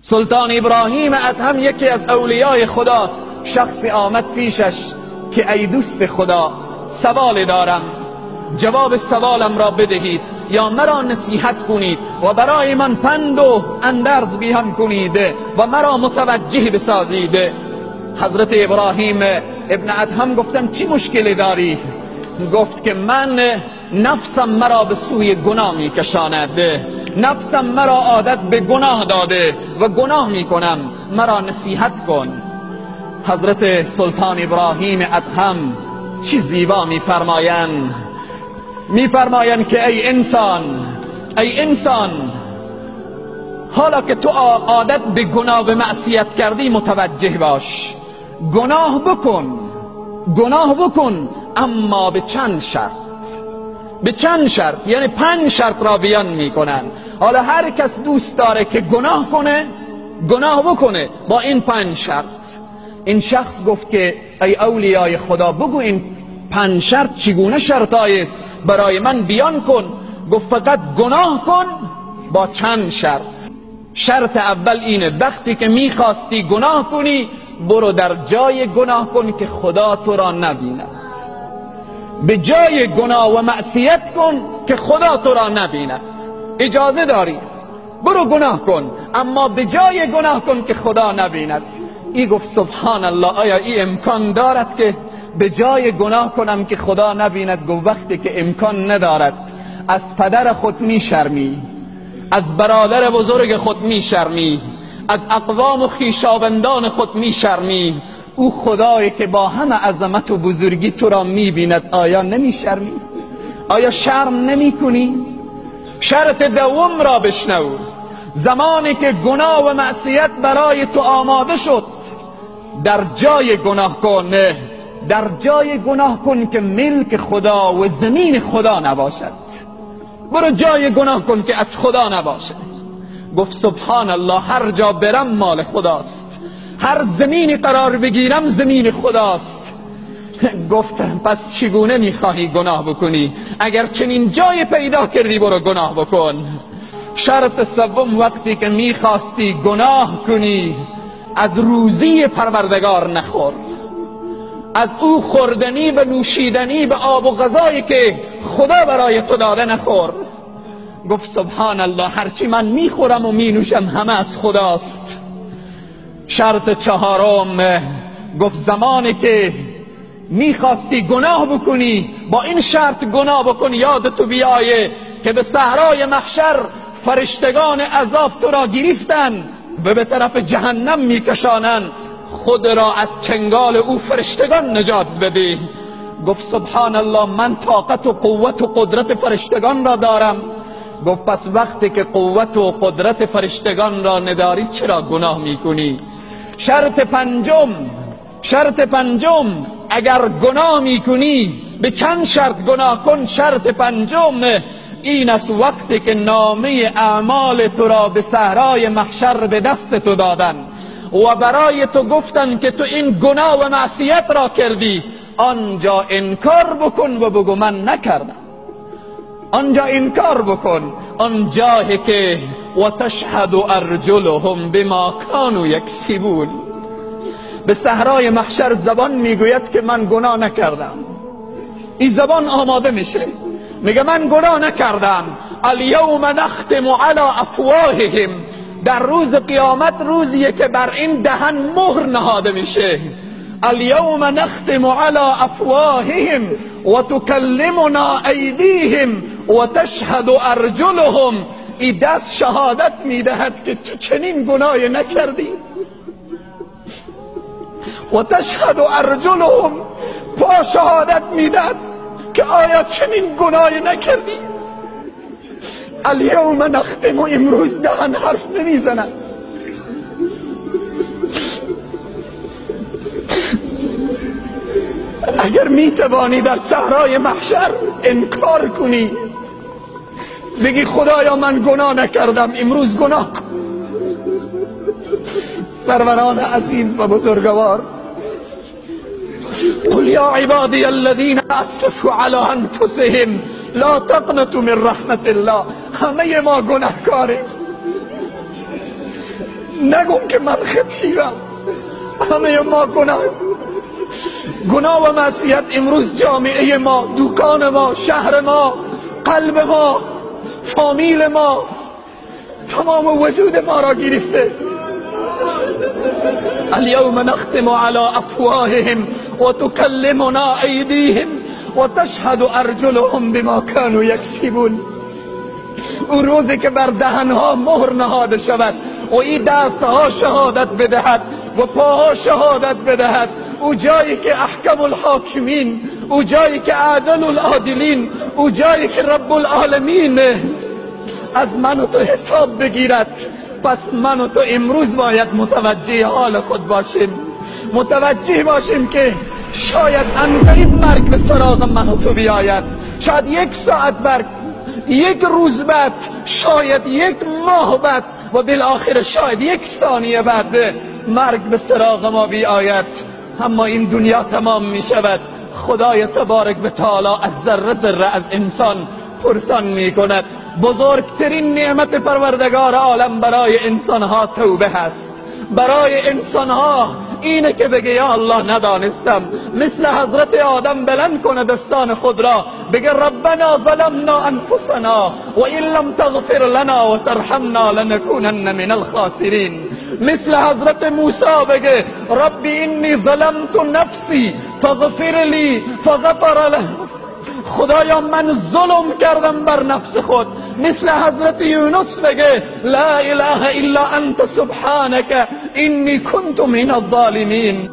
سلطان ابراهیم ادهم یکی از اولیای خداست. شخصی آمد پیشش که ای دوست خدا، سوال دارم، جواب سوالم را بدهید یا مرا نصیحت کنید و برای من پند و اندرز بیان کنید و مرا متوجه بسازید. حضرت ابراهیم ابن ادهم گفتم چی مشکلی داری؟ گفت که من نفسم مرا به سوی گناه می کشاند، نفسم مرا عادت به گناه داده و گناه می کنم، مرا نصیحت کن. حضرت سلطان ابراهیم ادهم چی زیبا می فرمایند که ای انسان، حالا که تو عادت به گناه و معصیت کردی متوجه باش، گناه بکن اما به چند شرط، یعنی 5 شرط را بیان میکنن. حالا هر کس دوست داره که گناه بکنه با این 5 شرط. این شخص گفت که ای اولیای خدا بگو این 5 شرط چگونه شرطایی است برای من بیان کن. گفت فقط گناه کن با چند شرط. شرط اول اینه وقتی که میخواستی گناه کنی برو در جای گناه کن که خدا تو را نبیند. به جای گناه و معصیت کن که خدا تو را نبیند. اجازه داری برو گناه کن اما به جای گناه کن که خدا نبیند. ای گفت سبحان الله، آیا این امکان دارد که به جای گناه کنم که خدا نبیند؟ گفت وقتی که امکان ندارد از پدر خود میشرمی، از برادر بزرگ خود میشرمی، از اقوام و خویشاوندان خود میشرمی، او خدایی که با همه عظمت و بزرگی تو را میبیند آیا نمیشرمی؟ آیا شرم نمی کنی؟ شرط دوم را بشنو. زمانی که گناه و معصیت برای تو آماده شد در جای گناه کن که ملک خدا و زمین خدا نباشد. برو جای گناه کن که از خدا نباشد. گفت سبحان الله، هر جا برم مال خداست، هر زمینی قرار بگیرم زمین خداست. گفتم پس چگونه میخواهی گناه بکنی؟ اگر چنین جای پیدا کردی برو گناه بکن. شرط سوم، وقتی که میخواستی گناه کنی از روزی پروردگار نخور، از او خوردنی و نوشیدنی به آب و غذایی که خدا برای تو داده نخور. گفت سبحان الله، هرچی من میخورم و مینوشم همه از خداست. شرط چهارم، گفت زمانی که میخواستی گناه بکنی با این شرط گناه بکن یادتو بیایه که به صحرای محشر فرشتگان عذاب تو را گرفتن و به طرف جهنم میکشانن، خود را از چنگال او فرشتگان نجات بده. گفت سبحان الله، من طاقت و قوت و قدرت فرشتگان را دارم. گفت پس وقتی که قوت و قدرت فرشتگان را نداری چرا گناه میکنی؟ شرط پنجم، اگر گناه میکنی به چند شرط گناه کن. شرط پنجم این است وقتی که نامه اعمال تو را به صحرای محشر به دست تو دادن و برای تو گفتن که تو این گناه و معصیت را کردی، آنجا انکار بکن و بگو من نکردم. آنجا انکار بکن، آنجایی که و تشهد ارجلهم بما كانوا یکسبون. به صحرای محشر زبان میگوید که من گناه نکردم. این زبان آماده میشه میگه من گناه نکردم. الیوم نختم علی افواههم، در روز قیامت روزیه که بر این دهن مهر نهاده میشه. الیوم نختم علی افواههم و تکلمنا ایدیهم و تشهد ارجلهم. این دست شهادت میدهد که تو چنین گناهی نکردی. و تشهد ارجلهم، پا شهادت میدهد که آیا چنین گناهی نکردی. الیوم نختم، امروز دهن حرف نمیزند. اگر میتوانی در صحرای محشر انکار کنی بگی خدایا من گناه نکردم، امروز گناه کن. سروران عزیز و بزرگوار، قل یا عبادی الذین اسرفوا علی انفسهم لا تقنطوا من رحمت الله. همه ما گناهکاریم، نگم که من خطیرم. همه ما گناه و معصیت امروز جامعه ما، دکان ما، شهر ما، قلب ما، فامیل ما، تمام وجود ما را گرفته. اليوم نختم على افواههم وتكلمنا ایدیهم وتشهد ارجلهم بما كانوا یکسبون. اون روزی که بر دهنها مهر نهاده شود و این دستها شهادت بدهد و پاها شهادت بدهد، او جایی که احکم الحاکمین، او جایی که عادل العادلین، او جایی که رب العالمین از من و تو حساب بگیرد. پس من و تو امروز باید متوجه حال خود باشیم، متوجه باشیم که شاید انقریب مرگ به سراغ من و تو بیاید، شاید یک ساعت بعد، یک روز بعد، شاید یک ماه بعد و بالاخره شاید یک ثانیه بعد مرگ به سراغ ما بیاید. اما این دنیا تمام می شود. خدای تبارک و تعالی از ذره ذره از انسان پرسان می کند. بزرگترین نعمت پروردگار عالم برای انسانها توبه هست. برای انسانها اینه که بگه یا الله ندانستم، مثل حضرت آدم بلند کنه دستان خود را بگه ربنا ظلمنا انفسنا و این لم تغفر لنا و ترحمنا لنکونن من الخاسرین. مثل حضرت موسی بگه ربی انی ظلمت نفسی فاغفر لی فغفر له. خدایا من ظلم کردم بر نفس خود. مثل حضرت یونس بگه لا اله الا انت سبحانك انی کنت من الظالمین.